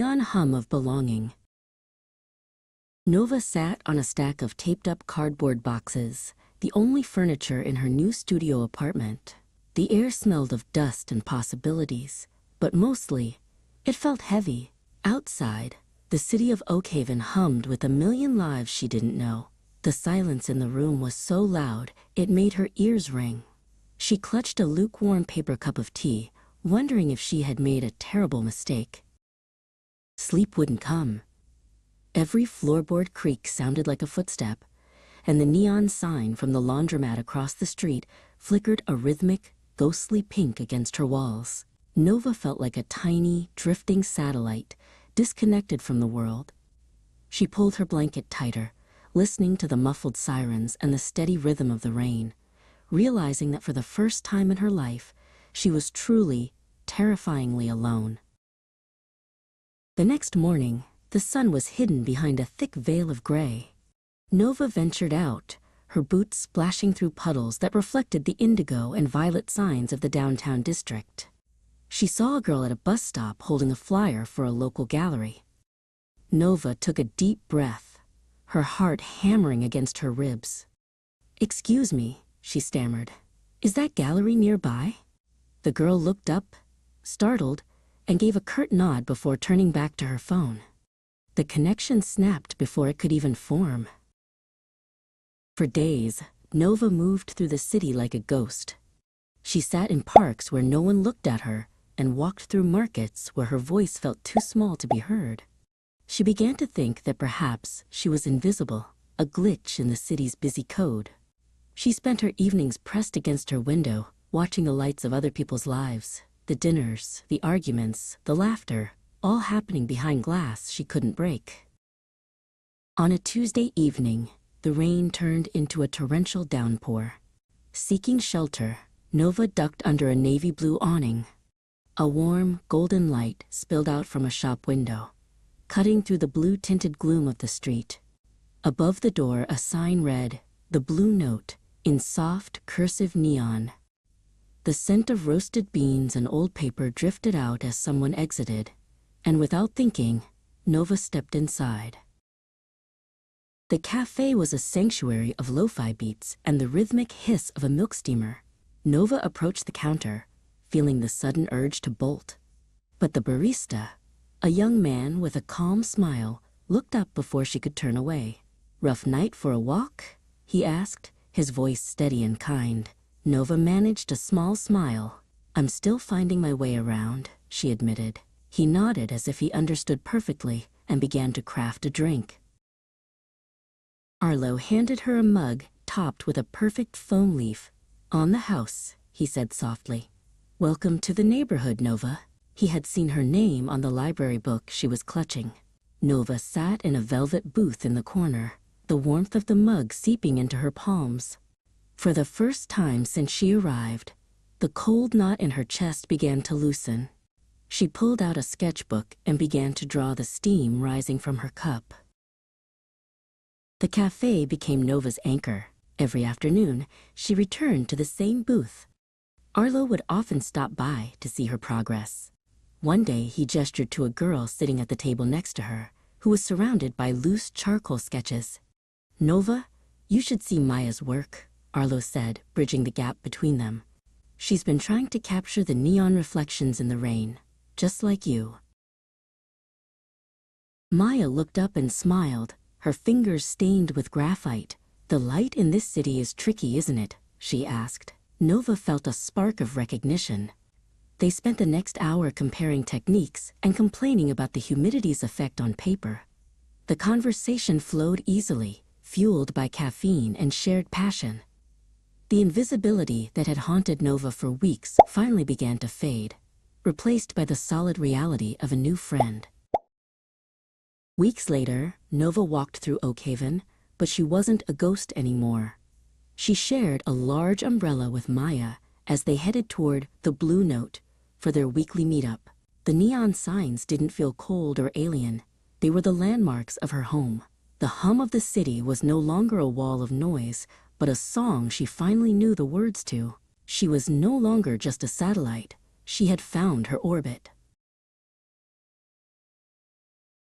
neon hum of belonging. Nova sat on a stack of taped-up cardboard boxes, the only furniture in her new studio apartment. The air smelled of dust and possibilities, but mostly, it felt heavy. Outside, the city of Oakhaven hummed with a million lives she didn't know. The silence in the room was so loud, it made her ears ring. She clutched a lukewarm paper cup of tea, wondering if she had made a terrible mistake. Sleep wouldn't come. Every floorboard creak sounded like a footstep, and the neon sign from the laundromat across the street flickered a rhythmic, ghostly pink against her walls. Nova felt like a tiny, drifting satellite, disconnected from the world. She pulled her blanket tighter, listening to the muffled sirens and the steady rhythm of the rain, realizing that for the first time in her life, she was truly, terrifyingly alone. The next morning, the sun was hidden behind a thick veil of gray. Nova ventured out, her boots splashing through puddles that reflected the indigo and violet signs of the downtown district. She saw a girl at a bus stop holding a flyer for a local gallery. Nova took a deep breath, her heart hammering against her ribs. "Excuse me," she stammered. "Is that gallery nearby?" The girl looked up, startled, and gave a curt nod before turning back to her phone. The connection snapped before it could even form. For days, Nova moved through the city like a ghost. She sat in parks where no one looked at her and walked through markets where her voice felt too small to be heard. She began to think that perhaps she was invisible, a glitch in the city's busy code. She spent her evenings pressed against her window, watching the lights of other people's lives, the dinners, the arguments, the laughter, all happening behind glass she couldn't break. On a Tuesday evening, the rain turned into a torrential downpour. Seeking shelter, Nova ducked under a navy blue awning. A warm, golden light spilled out from a shop window, cutting through the blue-tinted gloom of the street. Above the door, a sign read, "The Blue Note," in soft, cursive neon. The scent of roasted beans and old paper drifted out as someone exited, and without thinking, Nova stepped inside. The cafe was a sanctuary of lo-fi beats and the rhythmic hiss of a milk steamer. Nova approached the counter, feeling the sudden urge to bolt. But the barista, a young man with a calm smile, looked up before she could turn away. "Rough night for a walk?" he asked, his voice steady and kind. Nova managed a small smile. "I'm still finding my way around," she admitted. He nodded as if he understood perfectly and began to craft a drink. Arlo handed her a mug topped with a perfect foam leaf. "On the house," he said softly. "Welcome to the neighborhood, Nova." He had seen her name on the library book she was clutching. Nova sat in a velvet booth in the corner, the warmth of the mug seeping into her palms. For the first time since she arrived, the cold knot in her chest began to loosen. She pulled out a sketchbook and began to draw the steam rising from her cup. The cafe became Nova's anchor. Every afternoon, she returned to the same booth. Arlo would often stop by to see her progress. One day, he gestured to a girl sitting at the table next to her, who was surrounded by loose charcoal sketches. "Nova, you should see Maya's work," Arlo said, bridging the gap between them. "She's been trying to capture the neon reflections in the rain, just like you." Maya looked up and smiled, her fingers stained with graphite. "The light in this city is tricky, isn't it?" she asked. Nova felt a spark of recognition. They spent the next hour comparing techniques and complaining about the humidity's effect on paper. The conversation flowed easily, fueled by caffeine and shared passion. The invisibility that had haunted Nova for weeks finally began to fade, replaced by the solid reality of a new friend. Weeks later, Nova walked through Oakhaven, but she wasn't a ghost anymore. She shared a large umbrella with Maya as they headed toward the Blue Note for their weekly meetup. The neon signs didn't feel cold or alien. They were the landmarks of her home. The hum of the city was no longer a wall of noise, but a song she finally knew the words to. She was no longer just a satellite. She had found her orbit.